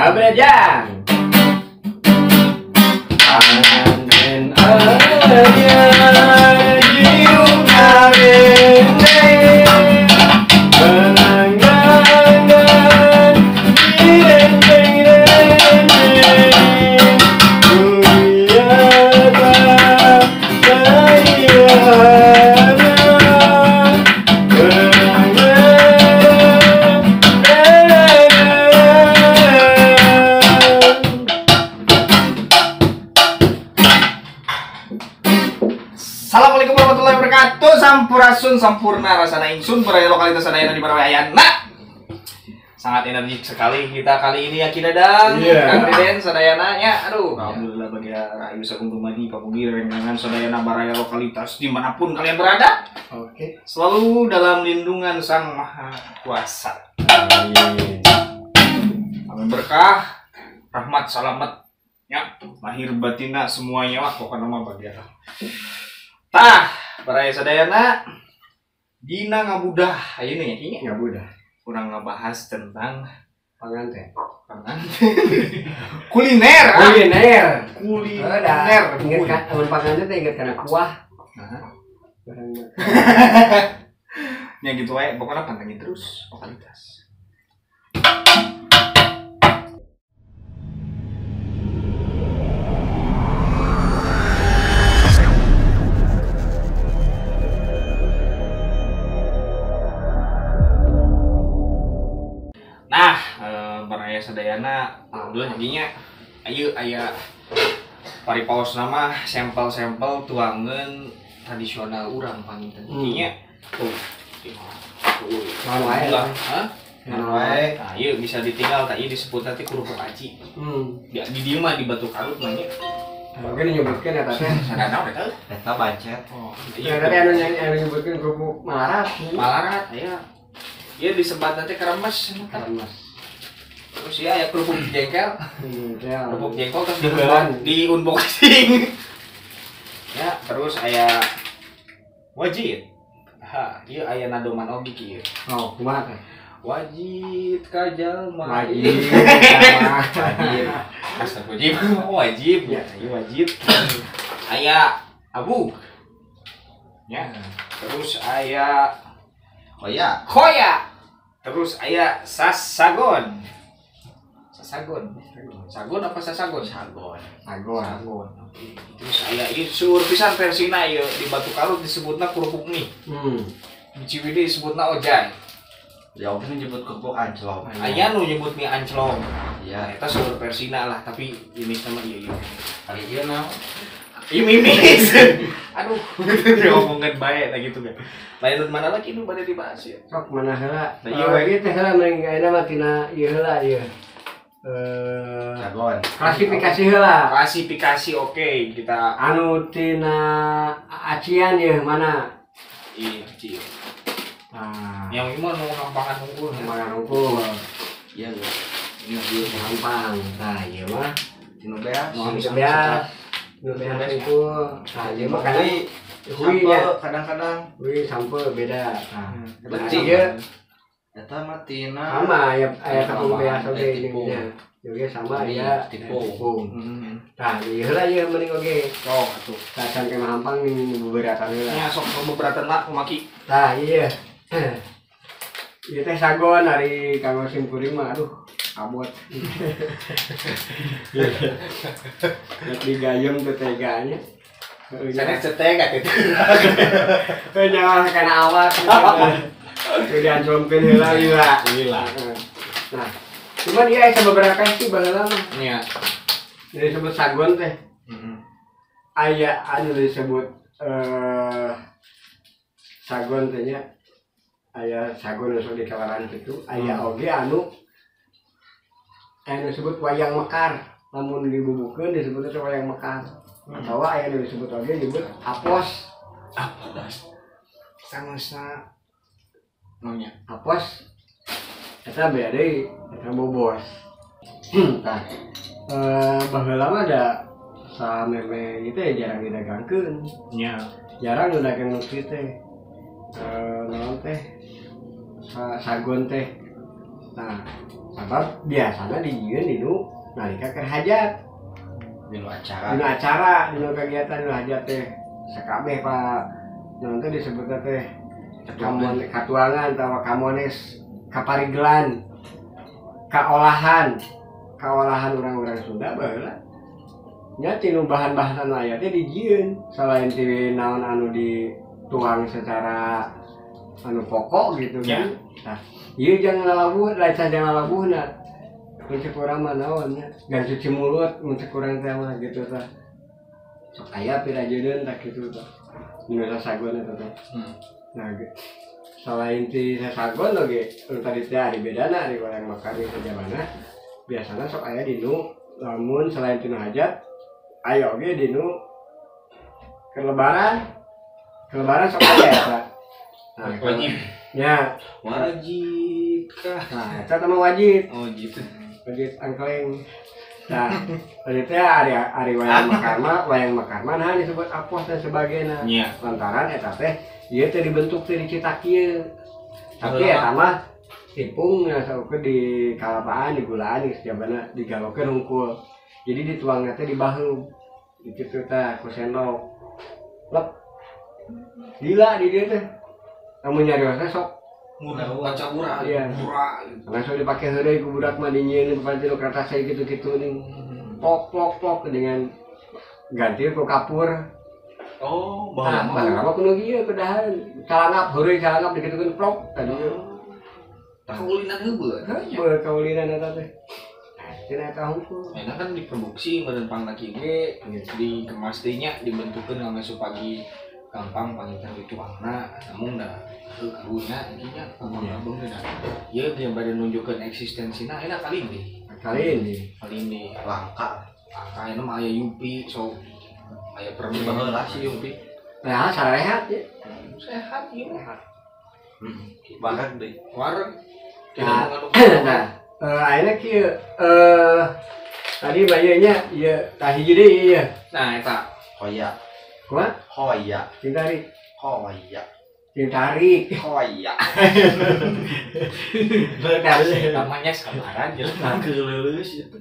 Abrajang. Angin aja jiung narene menanggalan Assalamualaikum warahmatullahi wabarakatuh. Sampurasun sampurna rasana ingsun berada lokalitas sadayana di Parawayana. Sangat energik sekali kita kali ini ya Kidadang. Kang Deden sadayana ya. Aduh, alhamdulillah bagi Rahayu Sagung Dumadi pamugi rengangan sadayana baraya lokalitas dimanapun kalian berada. Oke. Selalu dalam lindungan Sang Maha Kuasa. Amin berkah, rahmat, salamet ya, lahir batina semuanya lah pokoknya nama bagian. Tah, baraya sadayana dina ngabudah ini ya kayaknya ngabudah. Kurang ngebahas tentang panganten. Kuliner. Ingat kan amun panganten teh ingat kana kuah. Ya gitu wae, pokoknya pantengin terus lokalitas. Baraya sadayana alhamdulillah jadinya ayo aya paripaos nama sampel-sampel tuangan tradisional urang panginten jadinya tuh alhamdulillah nah ieu bisa ditinggal tak ieu disebut nanti kerupuk aci ya di dieu mah di Batu Karut mah nya mungkin nyebutkeun eta teh sadana eta bacet iya tadi anu nyebutkeun kerupuk malarat aya ieu disebat nanti keremes terus ya kerupuk jengkel terus di unboxing ya terus aya wajit iya aya nadoman oge kieu kumaha teh wajib kajal wajib wajib ya ieu wajib aya abug ya terus aya koya terus aya sasagon apa sasagon? Sagon. Terus aya ieu suur pisan versina ieu di Batu Karut disebutna kerupuk mie. Di Ciwidey disebutna ojay. Ya oke nyebut kerupuk anclong. Aya nu nyebut mie anclong. Iya, Eta suur versina lah, tapi ini sama ieu. Ari ieu naon? Ieu mimis. Aduh, ngomongkeun bae tah gitu kan. Lain mana lagi nu bade dibahas ya. Sok mana heula? Nah, ieu teh heula mending ayeuna mah tina ieu heula ieu. Sagon. Klasifikasi heula. Klasifikasi oke, kita Anu tina acian ieu mana? iya cieu. Nah, Yang ieu nu hampangan unggul. mana unggul. Iya lho. Ini ieu gampang. Nah, ieu mah Tino beas. mau beas. Beas itu nah ieu mah kan hui ya. Kadang-kadang Sampo beda. Nah, Betul. ieu eta mah tina sama aya tepung beas oge ininya. Juga sama ya tepung. Nah, ieu heula ieu mending oge. Oh, atuh. Kacan ke Mampang nih beberapa heula. Nya sok beberatan lah kumaki. Nah, iya. Ieu teh sagon ari kanggo simkuring mah aduh abot. Nek digayung teh teganya. Sana setega teh. Jangan kana awak. Udah anjlomkeun heula Gila. Nah, cuman iya aya beberapa sih baheula mah. Nya. Jadi disebut sagon teh. Aya anu disebut sagon teh nya. Aya sagon nu di kawaran kitu, aya oge anu disebut wayang mekar. Lamun dibubukeun disebutna teh wayang mekar. Atawa aya nu disebut oge disebut apos. Sangusna nya. Apos eta beda deui, eta bobos. Tah. Baheula mah da sameme ieu teh jarang didagangkeun. Nya. Jarang dagang nu kieu teh. Naon teh? Sagon teh. Nah, sabab biasanya dijieun dinu nalika keur hajat. Dinu Dinu acara, dinu kegiatan dinu hajat teh sakabeh Pak. Naon teh disebutna teh katuangan atawa kamones kaparigelan kaolahan orang-orang Sunda baheula nya tinu bahan-bahan aya teh dijieun selain ti naon anu dituang secara anu pokok gitu kan. Nah, ieu jangan lalabuh, lain saja lalabuhna. Mun kurang mah naon nya, gan cuci mulut mun kurang teh mah gitu tah. Sok aya pirajeun tak kitu tah. Nu sasagon eta teh. Nah, selain ti sasagon oge tadi teh ari bedana ari wayang makari teh mana. Biasana sok aya dinu lamun selain tinu hajat aya oge dinu kelebaran sok aya eta. Nah, Wajib. Ya, wajib kah? nah eta mah wajib. Oh gitu. Wajib angkleng. Nah, tadi teh ari wayang makarma nah disebut apoh dan sebagainya. Iya. Lantaran eta teh ieu teh dibentuk teh dicitak ieu. Tapi eta mah tipung saukeun di kalapaan, di gulaan, di sejabana digalokeun hungkul. Jadi dituangna teh di baheum. Di kitu teh ku sendok. Lep. Gila di dieu teh. Namun nyariosna sok Baca murah. iya. Murah. Langsung dipake heureuy ku budak mah dinyieun pancen kertas saya gitu-gitu ning. Pok dengan ganti ku kapur. Oh, Bahan apa kudu ieu kedahan. Calangap heureuy calangap dikitukeun plok tadi. Kaulinan heubeut. Heubeut kaulinan eta teh. Cenah eta hungkul. Enak kan diproduksi meureun panglaki ge dikemas teh nya dibentukeun ngana supagi gampang pangitan dituangna namun da karunya intinya abang dah. Ieu yang bade nunjukkeun eksistensina enak kali ini langka aya mah aya Yupi so aya perbaheula si Yupi. Nah, sarehat ya. Sehat ieu. Bahkan deh Wareg. Nah, ayeuna kieu tadi bayanya ieu tah hiji deui ieu. Nah eta hoya Kumaha? hoya Ting tarik. hoya Hoya. namanya samaran jelema keuleus itu.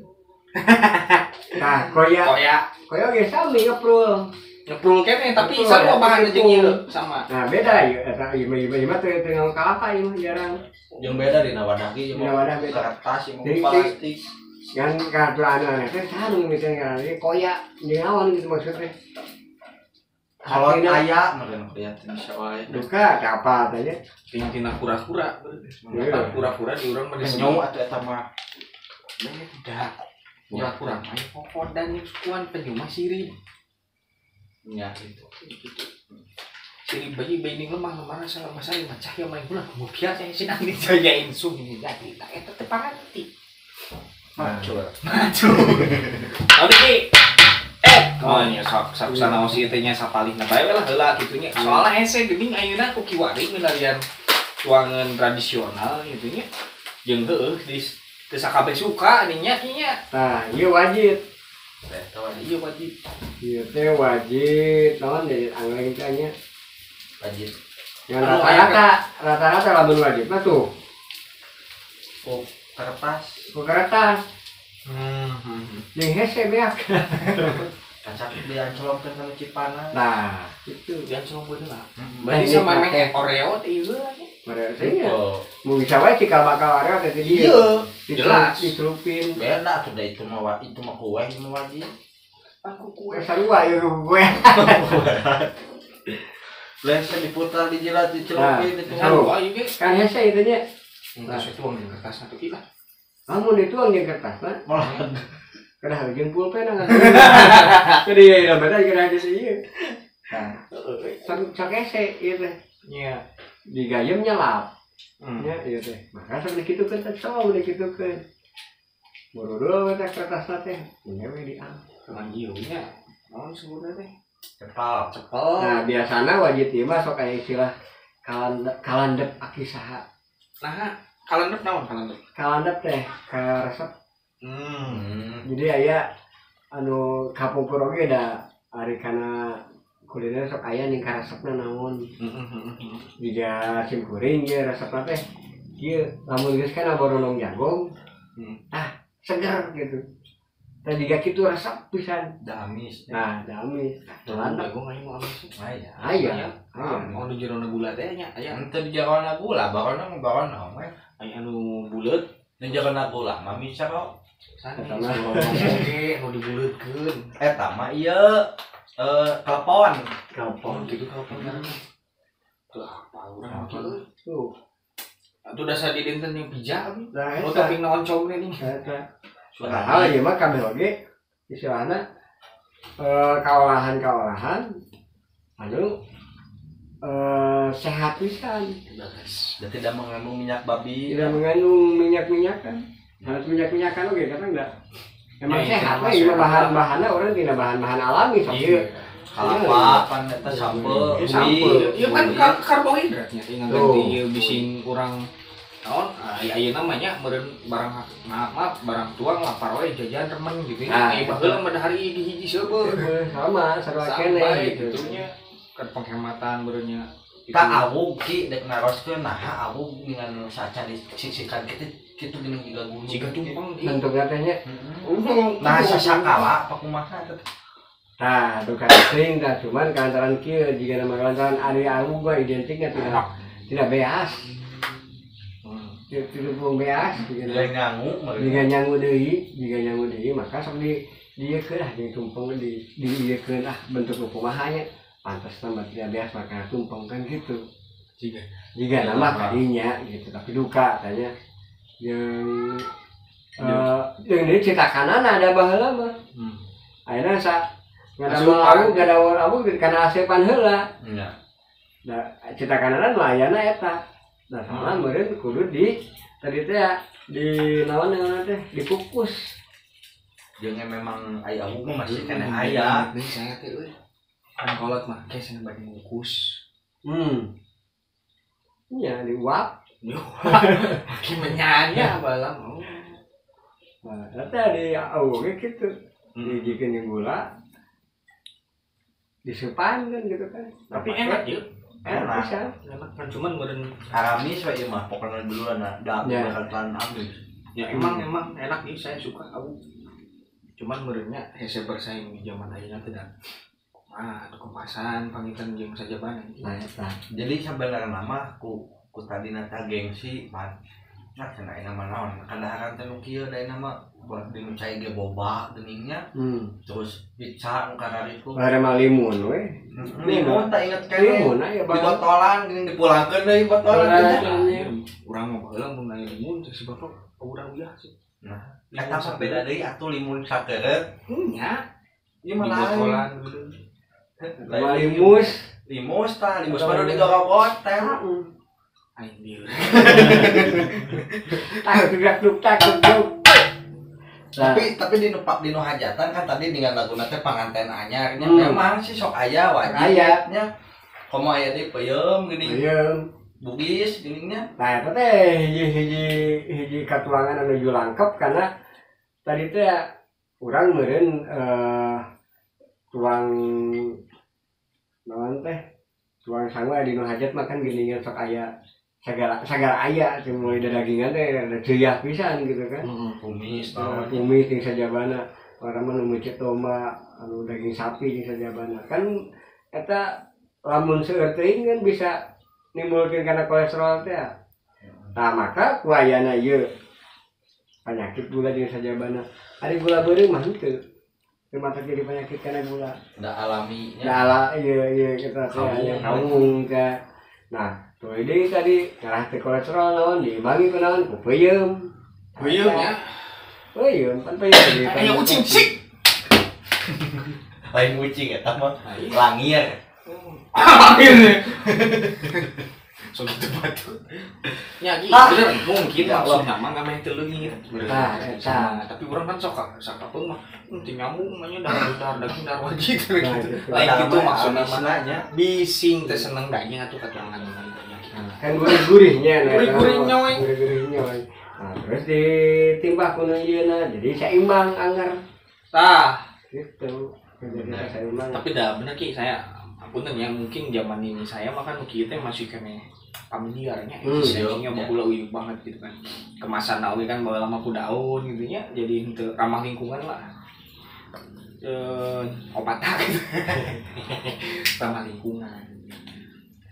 Nah, koya ge sami ngeprul. ngeprul kene tapi sarua bahan jeung ieu sama. Nah, beda ieu eta ieu mah teu ngaon kalapa ieu jarang. Jeung beda dina wadah ge Dina wadah beda. kertas yang Jadi, plastik. Yang kartu anu teh sarung misalnya koya jeung naon gitu maksudnya. Kalau aya meureun kelihatan bisa wae. Duka kapal teh nya. Tina kura-kura. Iya. Kura-kura di urang mah Nyau atuh eta mah. Udah. Kura-kura main pokok dan kuan penyu mah sirip. Ya gitu. Sirip bayi ini lemah salah masalah macah yang main pula kemudian saya sinang dijayain sung ini jadi tak eta teh paranti. Macur. Oke. Oh nya sok sanaos ieu teh nya sapalihna bae lah heula kitu nya. Soalna hese geuning ayeuna ku kiwari ngeunarian tuangan tradisional kitu nya. Jeung heueuh di teu sakabeh suka nih nya nya. Nah, ieu wajib. Eta ieu wajib. Ieu teh wajib naon jadi angling teh nya. Wajib. Yang rata-rata lamun wajib mah tuh. Oh, kertas. Ku kertas. Jeung hese beak. Kacak diancolongkeun kana cipana. Nah, itu Yang cuma bener. Berarti sama neng Oreo teh ieu. mereka ya. Mau bisa wae cikal bakal area teh dia. Iya, jelas. Dicelupin. Beda tuh itu mah kue itu mah wajib. Aku kue. Sarua ya gue. Lensa diputar dijilat dicelupin itu. Sarua ieu ge. Kan hese itu nya. Nah, tuang di kertas satu kita. Amun dituang di kertas mah. Malah Kada jeung pulpen ngan. Tadi ya beda kira di ieu. Nah, sok hese ieu teh. Nya. Digayem nyelap. Nya ieu teh. Maka sok dikitukeun teh sok dikitukeun. Buru-buru teh kertasna teh. Nya we diang. Manggilnya. Naon sebenarnya teh? cepal. Nah, biasana wajib ieu mah sok aya istilah kalandep aki saha. Nah, kalandep naon kalandep? Kalandep teh karesep. Jadi aya anu kapungkur oge da ari kana kuliner sok aya ning karesepna naon. Jika simkuring ge resepna teh kieu lamun geus kana boronong jagung seger gitu. Tadi gitu resep pisan. Damis. Nah, damis. Celana gue nggak mau amis. Aya. Mau di jero gula teh nya. Aya. Ente di jero gula, baron mah. Aya anu buleut. Di jero gula, mah bisa kok. Sana oke, anu dibuleutkeun. Eta mah ieu kelepon Gitu kelepon. Tuh apa urang kieu. Tuh. Atuh dasar di dinten yang pija. Nah, Mau topping naon congre nih. eta. Nah, ieu mah kabeh oge istilahna kaolahan anu sehat pisan. dan tidak mengandung minyak babi. Tidak mengandung minyak-minyakan. Harus minyak-minyakan oge kata enggak. Emang Ya, sehat emang we sehat. bahan-bahanna urang tina bahan-bahan alami sok ieu. Kalapa pan eta sampe. Ieu kan karbohidratnya ingat ganti ieu bising urang naon aya namanya meureun barang maaf barang tuang lapar we jajan remen gitu ya. Ai baheula mah hari di hiji seubeul. Sama sarua keneh gitu. Nya kan penghematan meureunnya. Tak awug ki dek naroskeun naha awug dengan saca disisikan kitu geuning juga gunung. Jika tumpeng Bentukna teh nya. Nah sasakala pakumaha teh. Nah, itu kan sering dah cuman kantaran kieu jika nama kantaran ari awug mah identiknya tidak beas. Tidak beas Dia ngangu jika nyangu deui maka sok diekeun lah di tumpeng diekeun lah bentuk kumaha nya pantes tambah tidak beas maka tumpeng kan gitu. Jika nama kadinya gitu tapi duka tanya yang ini citakanana ada baheula mah. Ayeuna ngadawa awu kana asepan heula. Nya. Da citakanana layana eta. Nah, sama meureun kudu di tadi teh di naon teh dikukus. Jeung memang aya awug mah masih kena aya. Saya teh euy. Kan kolot mah ge cenah bagi ngukus. Nya diuap. Ki menyanya balam. Nah, eta di awug ge kitu. Dijikeun di gula. Disupan kan gitu kan. Tapi enak yeuh. Enak pisan. Enak kan cuman meureun Aramis we ieu mah pokona duluan da bakal amis. ya emang enak nih saya suka aku. Cuman meureunnya hese bersaing di zaman ayeuna teh dan kemasan pangitan jeung sajabana. Nah, eta. Jadi sebenarnya nama ku tadina teh gengsi pan. Nah, cenah nama naon? Kadaharan teh nu kieu da nama buat dinu cai ge boba geuningnya. Terus pizza nu kararitu. Bare mah limun we. Limun tak inget kan Limun aya di botolan geuning dipulangkeun deui botolan. Urang mah baheula mun aya limun teh si bapak urang uyah sih. Nah, eta mah beda deui atuh limun sakeureut. Nya. Ieu mah botolan gitu. Limus baru digorobot teh. Aing bieu. Takut. Tapi di nu hajatan kan tadi dengan laguna teh panganten anyarnya memang sih sok aya wajibnya. Komo aya di peuyeum geuning. Bugis geuningnya. Nah, eta teh hiji katuangan anu julangkep karena tadi teh urang meureun tuang naon teh tuang sangwa di nu hajat makan geuningan sok aya sagala aya mulai dari dagingan teh ada ceuyah pisan gitu kan. Kumis jeung sajabana orang mah nu meucit domba anu daging sapi jeung sajabana kan eta lamun seueur teuing kan bisa nimbulkeun kana kolesterol teh. Nah maka ku ayana ieu penyakit gula jeung sajabana ari gula beureum mah henteu teu matak jadi penyakit kana gula da alaminya da ieu kita teh kaung teh. Nah tuh ini tadi ngarah teh kolesterol naon dibagi ku naon ku peuyeum. Peuyeum pan peuyeum aya ucing sik. Lain ucing eta mah langir. So gitu batu. Ya bener mungkin maksudna mah ngameh teu leungit. Tapi urang kan sok sakapeung mah teu nyambung mah nya dahar daging dahar wajib. Lain kitu maksudna mah bising teh seneng daging atuh katuangan kan gurih-gurihnya gurih-gurihnya we. Nah, terus ditimbah ku yeuna jadi seimbang anger. Tah, Gitu. Jadi seimbang. tapi dah bener ki saya punten ya mungkin zaman ini saya makan kieu teh masih kene familiarnya esensinya baheula uyuh banget gitu kan. Kemasan oge kan baheula mah ku daun gitu nya, jadi henteu ramah lingkungan lah. Opata gitu. Ramah lingkungan.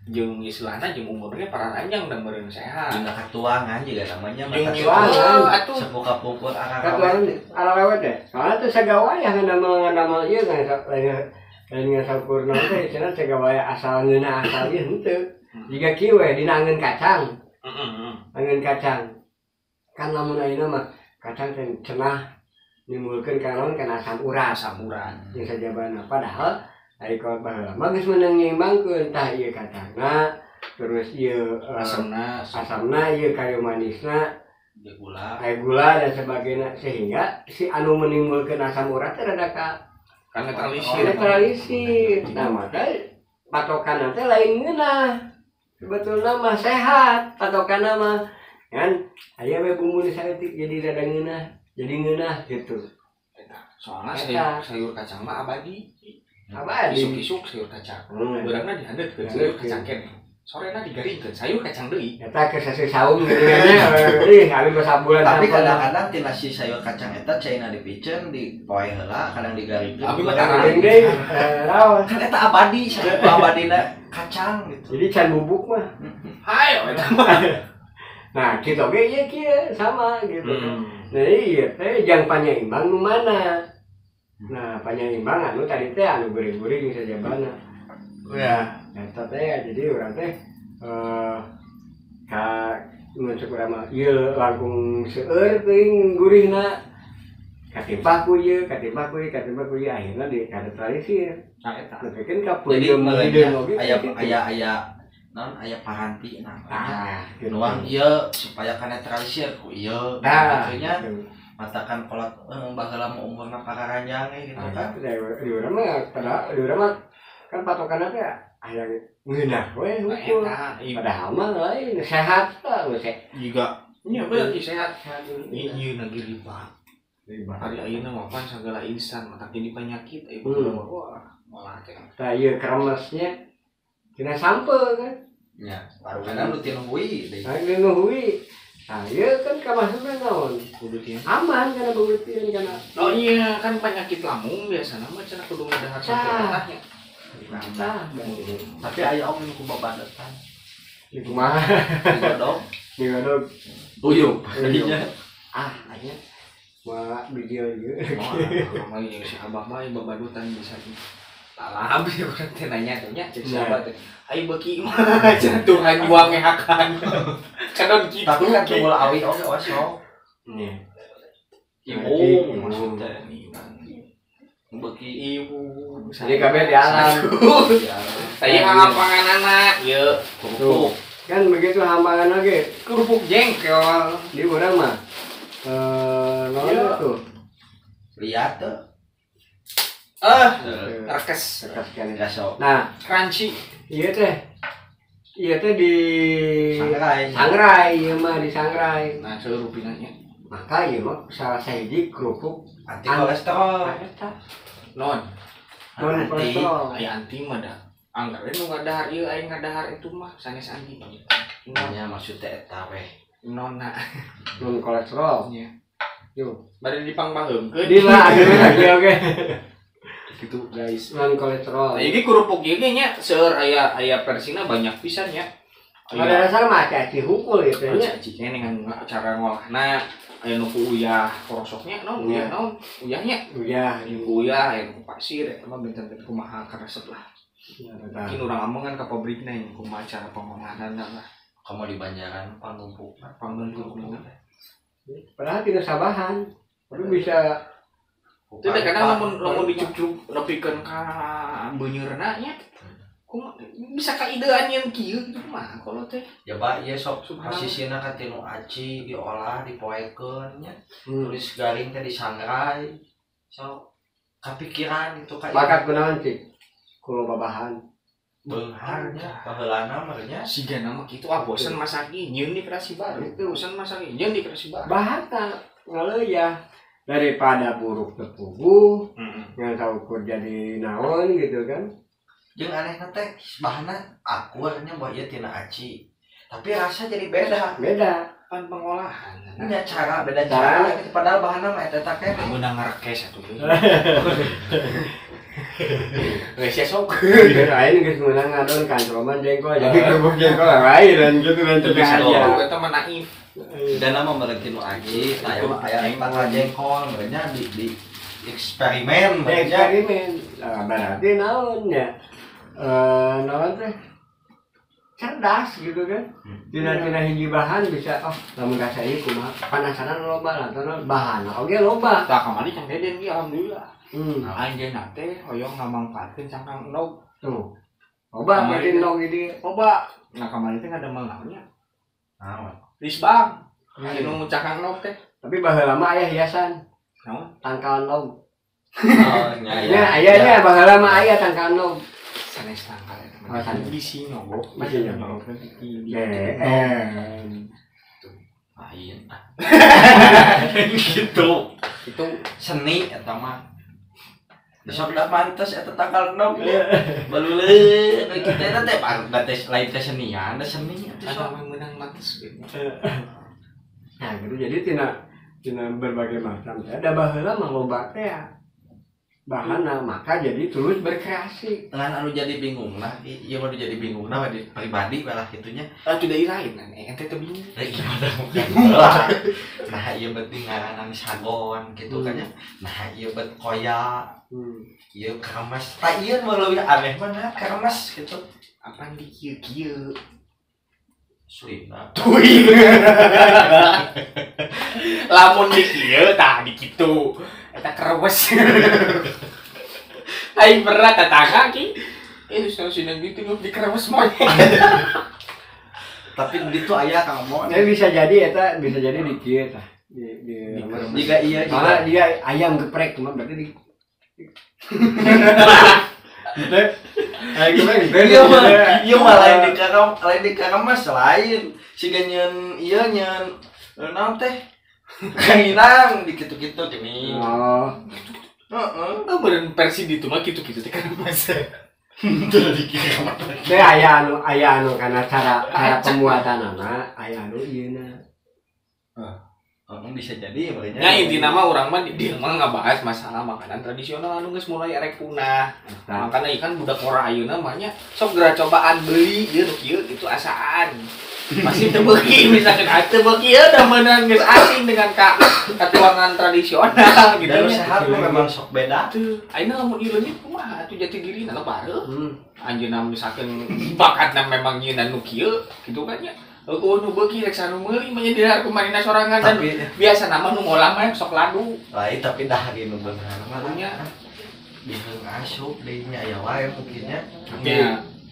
Jeung istilahna jeung umurnya pararanjang dan meureun sehat. Jeung katuangan juga namanya Jeung katuangan atuh sepuka pupur katuangan arawet deh. Soalnya tuh sagawaya nama ieu kan lain sampurna teh cenah sagawaya asal ngeuna asal ieu henteu. Jika kieu we dina angeun kacang. Angeun kacang. Kan lamun ayeuna mah kacang teh cenah nimbulkeun kana asam urat. Yang sajabana padahal ari kawat baheula mah geus meunang nyimbangkeun tah ieu kacangna terus ieu asamna ieu kayu manisna gula dan sebagainya sehingga si anu menimbulkeun asam urat teh rada ka netralisir. Nah maka patokanna teh lain ngeunah sebetulna mah sehat patokanna mah kan aya we bumbu saeutik jadi rada ngeunah gitu. Soalnya sayur kacang mah abadi. Isuk-isuk sayur kacang. Beurangna dihandeukeun sayur kacang keneh. Sorena digaringkeun sayur kacang deui. Eta ke sasi saung gitu nya. Abi mah sabulan. Tapi kadang-kadang tina si sayur kacang eta caina dipiceun dipoe heula, kadang digaringkeun. Abi mah tarang deui. Raos. Kan eta abadi, sayur abadina kacang gitu. Jadi can bubuk mah. Hayo eta mah. Nah, kita oge ieu kieu sama gitu. Nah, ieu teh jang panyaimbang nu mana? Nah, panyaimbang anu tadi teh anu gurih-gurih jeung sajabana. Ya, eta teh jadi urang teh ka mun sakurang mah ieu langkung seueur teuing gurihna. Katimpah ku ieu akhirna dikadetralisir. Nah, eta. Nepikeun ka Jadi peundeung oge aya paranti namanya. Nuang ieu supaya kanetralisir ku ieu. Nah, nya matakan kolot baheula mah umurna pararanjang gitu kan. Di urang mah kan patokanna teh aya ngeunah we hukum. Padahal mah lain sehat lah we Juga nya berarti sehat. Ieu na gilibat. Ari ayeuna mah pan sagala instan mata jadi penyakit wah malah teh. Tah ieu kremesnya kena sampel kan. Nya, barusan lu tinu huwi deui. Tinu huwi. Nah, ieu kan kamasna naon? Kudu tieun. Aman kana beueuteun kana. Oh iya kan penyakit lambung biasana mah cenah kudu ngadahar sampai otaknya. Tapi aya om nu babadasan. Di kumaha? Digodog. Uyup. Jadinya Anya mah video ieu. Mah ieu si Abah mah babadutan bisa Alah, abis urang teh nanya teh nya cek sahabat teh. Ai beuki mah jantungan juang ngehakan. Kadon kitu. Tapi kan teu bola awi oge wasok. Nya. Ibu maksudnya beuki ibu. Jadi kabeh di alam. Saya hampanganana ieu kerupuk. Kan begitu hampangan oge Kerupuk jengkol di urang mah. Naon tuh? Lihat tuh. Rekes Gaso. Nah, crunchy. Iya teh di Sangrai, ieu mah di Sangrai. Nah, seluruh pinanya. Maka ieu mah salah sahiji kerupuk Anti kolesterol. Eta. Non kolesterol. Aya anti mah da. Anggar nu ngadahar ieu aing ngadahar itu mah sanes anti. Nya maksudnya eta we. Nona. Non kolesterol. Nya. Yo, Bade dipangbaheungkeun. Dila lagi oke. Gitu guys. Non kolesterol. Nah, ini kerupuk ieu ge nya seueur aya versina banyak pisan nya. Pada dasar mah caci hukul gitu nya. Caci dengan cara ngolahna aya nu uyah korosoknya naon uyah naon uyahnya uyah aya pasir eta mah benten kumaha karesep lah. Mungkin urang ngomong kan ka pabrikna nya kumaha cara pengolahanna lah. Kamu di Banjaran pangumpuk. Padahal tidak sabahan. Tapi bisa tidak kadang lamun dicucuk nepikeun ka beunyeurna nya. Kumaha bisa kaidean yang kieu gitu mah kalau teh. Ya Pak, ieu sok posisina ka tinu aci diolah dipoekeun nya. Tulis garing teh disangrai. So kapikiran itu ka bakat kunaon cik? Kulo babahan. Beunghar baheulana mah nya. Sigana mah kitu bosen masak ieu nyeun di kreasi baru. Bosen masak ieu nyeun di kreasi baru. Bahata ngaleuya daripada buruk tepuguh, yang tahu kur jadi naon gitu kan. Jeung anehna teh bahanna aku nya bahaya tina aci. Tapi rasa jadi beda. Kan pengolahan. Beda cara. Padahal bahannya mah eta teh Menang ngerekes atuh. Geus sok. Lain geus meunang ngadon kancroman jengkol jadi kerupuk jengkol lain dan gitu dan tengah aja. Eta mah naif. Dan nama mereka nu lagi, saya mah aya tanggal jengkol, mereka di eksperimen, berarti naon ya? Naon teh cerdas gitu kan? Tina hiji bahan bisa lamun rasa ieu kumaha panasaran loba lah karena bahan oge loba. Tah kamari can deden ge alhamdulillah. Anjeunna teh hoyong ngamanfaatkeun cangkang endog. Tuh. Loba berarti endog ini. Loba. Nah kamari teh ada mangaunnya. Naon? Risbang. Anu cangkang endog teh. Tapi baheula mah aya hiasan. Naon? Tangkal endog. Oh, aya baheula mah aya tangkal endog. Sanes tangkal eta. Oh, sanes di sini nyogok. Masih nyogok di. Lain. Gitu. Itu Seni eta mah. Besok da pantes eta tanggal 6 ya. Baleuleun kita teh bates lain teh senian, da seni atuh sok menang mantes gitu. Nah, gitu jadi tina berbagai macam. Ada baheula mah loba teh bahanna maka jadi terus berkreasi. Ngan anu jadi bingung lah, ieu mah jadi bingung nah di pribadi balah kitunya. Atuh deui lain ente teh bingung. Gimana mungkin. Nah, ieu berarti ngaranna sagon gitu kan ya. Nah, ieu bet koya. Ieu karemes. Tah ieu mah leuwih aneh mana karemes gitu. Apaan di kieu-kieu? Sulina. Tuing. Lamun di kieu tah di kitu. Eta kerewes. Aing berat tetangga ki. Sinang gitu dikerewes moy. Tapi di itu aya Kang Mo. Bisa jadi eta bisa jadi di kieu tah. Jika iya malah dia ayam geprek cuma berarti di gitu. Iya mah lain di karamas lain. Siga nyeun ieu nyeun naon teh? Kainang dikitu-kitu gini. Oh. Heeh. Beureun versi ditu mah kitu-kitu teh kan masa. Teu dikira. Teh aya anu kana cara pembuatanana aya anu ieuna. Bisa jadi makanya. Ya intina mah urang mah di mah ngabahas masalah makanan tradisional anu geus mulai arek punah. Makana ikan budak ora ayeuna mah nya sok geura cobaan beli ieu nu kieu itu asaan. Masih teu beuki misalkan teu beuki da meunang geus asing dengan katuangan tradisional gitu. Dan sehat memang sok beda. Ayeuna lamun ieu leungit kumaha atuh jati diri na bareu. Anjeunna misalkan bakatna memang nyieun nu kieu gitu kan nya. Aku nu beuki rek sanu meuli mah jadi hareup kumarina sorangan dan biasa nama nu ngolah mah sok ladu. Lain tapi dah hari nu beunghar mah nya diheung asup deui nya aya wae mungkinnya.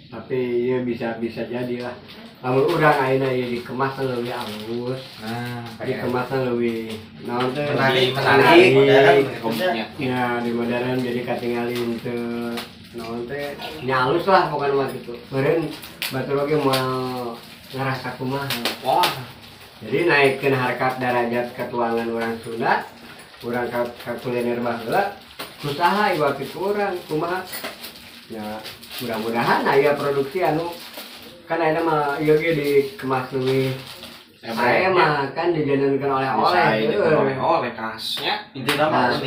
Tapi ieu bisa jadi lah. Lamun urang ayeuna ieu dikemas leuwih alus. Dikemas leuwih naon teh menarik ya di modern jadi katingali teu naon teh nya alus lah pokona mah kitu. Meureun batur oge moal ngerasa kumaha. Wah. Jadi naikkeun harkat derajat ketuangan orang Sunda, urang ka kuliner baheula, usaha ieu kitu urang kumaha. Ya, mudah-mudahan aya produksi anu kan ayeuna mah ieu ge dikemas leuwih. Saya mah kan dijajankeun oleh-oleh. Oleh khasnya. Intina mah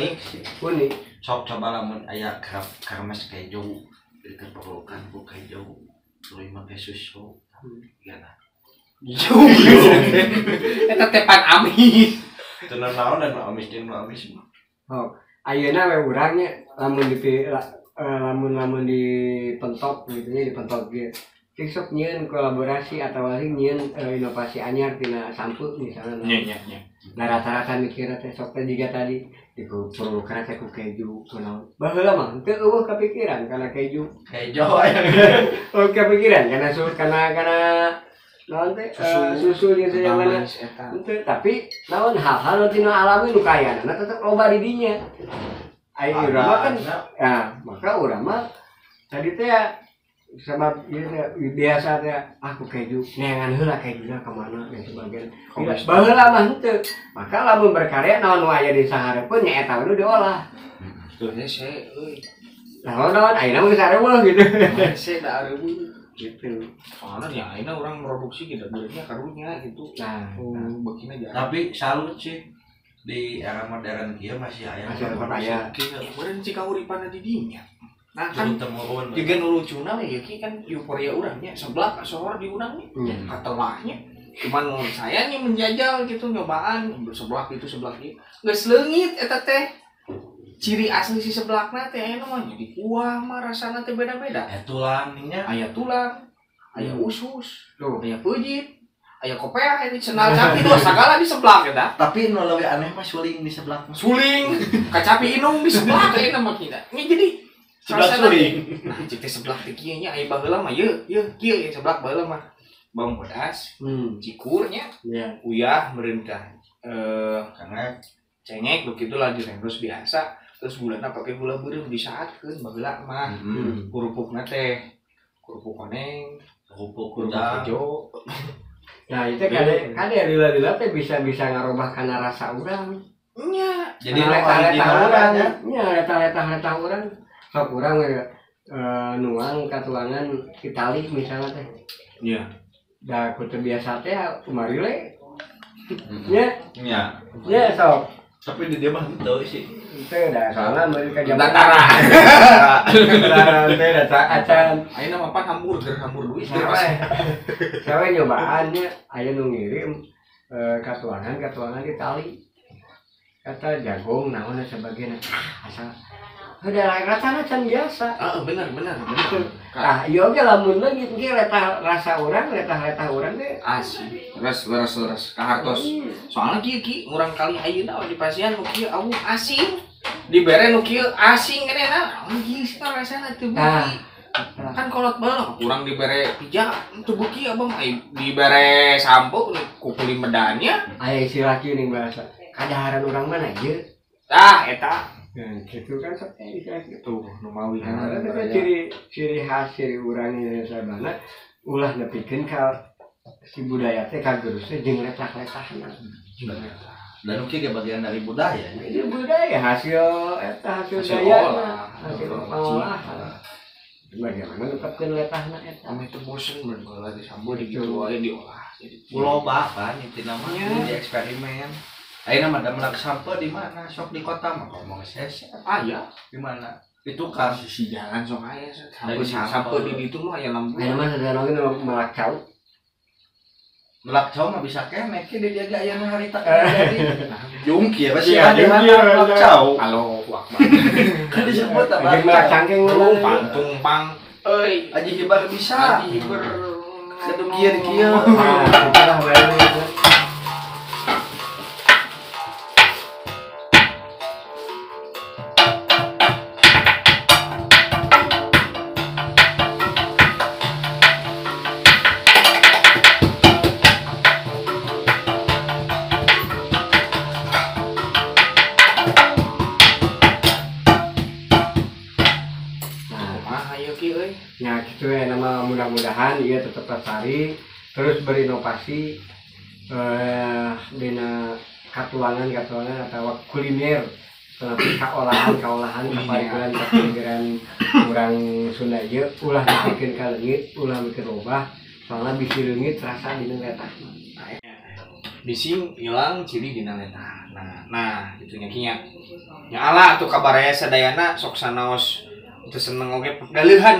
Unik. Sok coba lamun aya karames keju, diperlukan ku keju, tuluy make susu. Gana. Eta tepan amis. Teu naon dan amis jeung amis mah. Oh, ayeuna we urang nya lamun dipentok gitu nya dipentok ge. Sok nyieun kolaborasi atau nyieun inovasi anyar tina sampo misalnya. Nya. Nah rata-rata mikir teh sok teh jiga tadi diperlukan teh ku keju kunaon. Baheula mah teu eueuh kapikiran kana keju. Keju. Oh kepikiran kana naon teh susu jeung sajawana. Henteu tapi naon hal-hal tina alami nu kayana tetep loba di dinya. Aing urang mah kan ya maka urang mah tadi teh sebab biasa teh aku keju neangan heula kejuna ka mana dan sebagainya. Baheula mah henteu. Maka lamun berkarya naon nu aya di sahareupeun nya eta we diolah. Tuh saya euy. Naon ayeuna mah geus areueuh gitu. Saya da areueuh. gitu. Soalnya ya ini orang produksi kita belinya karunya gitu. Nah, begini aja. Tapi salut sih di era modern kia masih aya Kemarin sih kauripan di dinya. Nah kan temurun juga lucuna ya kan euforia urangnya sebelah sohor diundangnya katelahnya. Cuman menurut saya nih menjajal gitu nyobaan sebelah itu nggak selengit eta teh. Ciri asli si seblakna teh aya namanya di kuah mah rasana teh beda-beda. Tulangnya Aya tulang, aya usus, aya peujit, aya kopea ini cenal capi dua sagala di seblak eta. tapi nu leuwih aneh mah suling di sebelah Suling, kacapi inung di seblak teh mah kita. Ini jadi sebelah suling. Nah, cek teh seblak teh kieu nya aya baheula mah kieu ya seblak baheula mah. Bawang pedas, cikurnya, uyah meureun tah. Cengek begitu lah dirembes biasa. Terus gulana pakai gula beureum disaatkeun baheula mah. Kerupukna teh kerupuk koneng, kerupuk hijau. Nah itu kade lila teh bisa ngarobah kana rasa urang. Nya. Jadi letah urang nya. Nya letah urang. Sok urang nuang katuangan Itali misalnya teh. Iya. Da kudu biasa teh kumari le. Nya sok. Tapi di dia mah henteu sih. Itu dah soalnya mereka jaman Tara. Teh da acan. Ayeuna mah hamburger duit. Sawe nyobaannya aya nu ngirim katuangan Itali. Kata jagung naon sebagainya. Asal udah rasanya can biasa. Benar. Ah, iya oge lamun lagi ge letah rasa urang, letah urang teh asli. Leres kahartos. Soalnya kieu murang kali ayeuna di pasian nu kieu awu asing. Dibere nu kieu asing kenehna. Kieu sih rasana teu beuki. Kan kolot bae kurang dibere pija teu beuki abang dibere sampo ku kulit medanya. Aya istilah kieu ning bahasa. Kadaharan urang mana ieu? Eta. Nah, gitu kan seperti itu. Nu mawi Nah, itu ciri khas ciri urang Indonesia mana ulah nepikeun ka si budaya teh ka gerusnya jeung letah-letahna. Dan oke ke bagian dari budaya. Ini budaya hasil daya, hasil pengolahan. Bagaimana nepikeun letahna eta? Ame teu bosen bener disambut di kitu wae diolah. Pulau kan itu namanya di eksperimen. Ayeuna mah da meulak sampel di mana? Sok di kota mah ngomong sesa. Ya. Di mana? Itu kan sisi jalan sok aya sampel di ditu mah aya lampu. Ayeuna mah sadana ge melak cau. Melak cau mah bisa kene ki di jaga aya harita jadi. Jungkir pasti ada melak cau. Halo, Akbar. Kan disebut apa? Melak cangkeng tumpang. Euy, Aji hibar bisa. Aji hibar. Kedu kieu. Nah, bae. Ya gitu ya nama mudah-mudahan dia tetap lestari terus berinovasi dina katuangan atau kuliner tapi kaolahan kapaligeran kurang Sunda ieu ulah dipikeun ka leungit ulah mikir robah soalnya bisi leungit rasa dina letah bising hilang ciri dina letah nah gitu nya kinya nya Allah atuh kabaraya sadayana sok sanaos teu seneng oge galeuhan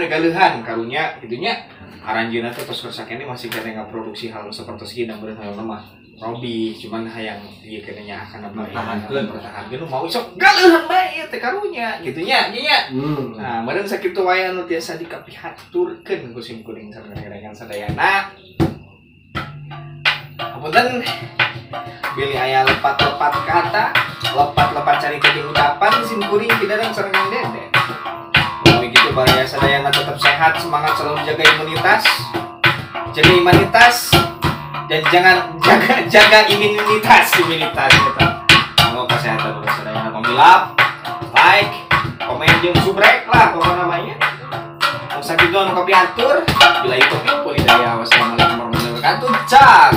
karunya gitunya aranjeunna teh tos sakene masih kena ngaproduksi hal seperti kieu dan beureun hayang mah Robi cuman hayang ieu kene nya akan pertahankeun mau sok galeuhan bae teh karunya gitunya nya. Nah meureun sakitu wae anu tiasa dikapihaturkeun ku sim kuring sareng sadayana. Apunten pilih aya lepat-lepat kata, lepat-lepat cari keting ucapan sim kuring kidareng sareng Dede. Begitu baraya sadayana tetap sehat, semangat selalu jaga imunitas, dan jangan jaga imunitas kita. Semoga kesehatan untuk sadayana pemilap, like, komen jeung subrek lah pokoknya namanya. Sakitu anu kapiatur, bila itu wassalamualaikum warahmatullahi wabarakatuh. Cak.